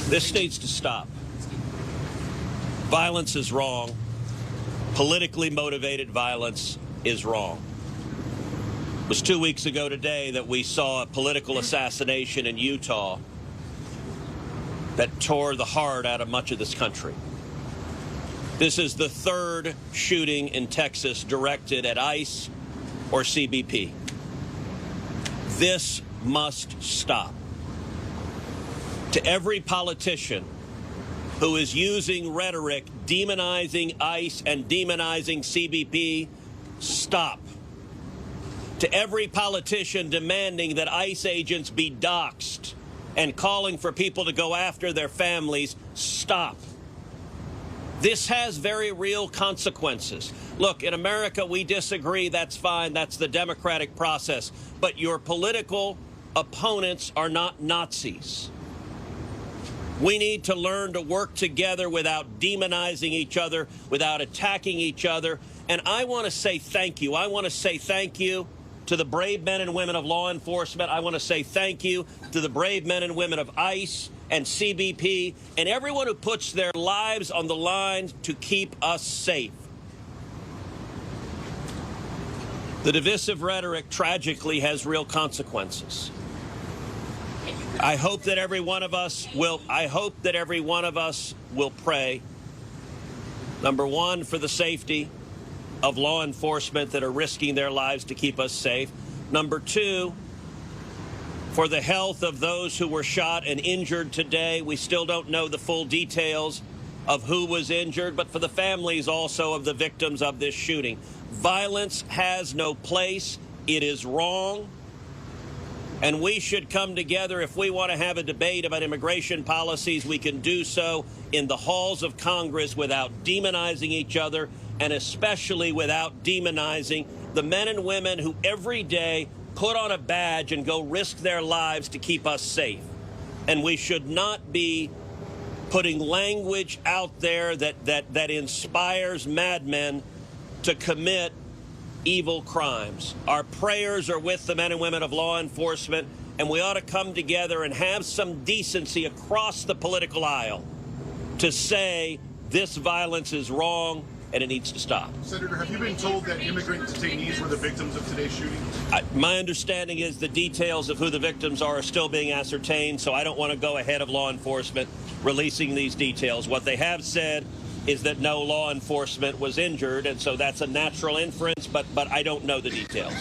This needs to stop. Violence is wrong. Politically motivated violence is wrong. It was 2 weeks ago today that we saw a political assassination in Utah that tore the heart out of much of this country. This is the third shooting in Texas directed at ICE or CBP. This must stop. To every politician who is using rhetoric demonizing ICE and demonizing CBP, stop. To every politician demanding that ICE agents be doxxed and calling for people to go after their families, stop. This has very real consequences. Look, in America, we disagree. That's fine. That's the democratic process. But your political opponents are not Nazis. We need to learn to work together without demonizing each other, without attacking each other. And I want to say thank you. I want to say thank you to the brave men and women of law enforcement. I want to say thank you to the brave men and women of ICE and CBP and everyone who puts their lives on the line to keep us safe. The divisive rhetoric tragically has real consequences. I hope that every one of us will pray, number one, for the safety of law enforcement that are risking their lives to keep us safe. Number two, for the health of those who were shot and injured today. We still don't know the full details of who was injured, but for the families also of the victims of this shooting. Violence has no place. It is wrong. And we should come together. If we want to have a debate about immigration policies, we can do so in the halls of Congress without demonizing each other, and especially without demonizing the men and women who every day put on a badge and go risk their lives to keep us safe. And we should not be putting language out there that inspires madmen to commit evil crimes. Our prayers are with the men and women of law enforcement, and we ought to come together and have some decency across the political aisle to say this violence is wrong and it needs to stop. Senator, have you been told that immigrant detainees were the victims of today's shooting? My understanding is the details of who the victims are still being ascertained, so I don't want to go ahead of law enforcement releasing these details. What they have said is that no law enforcement was injured, and so that's a natural inference, but I don't know the details.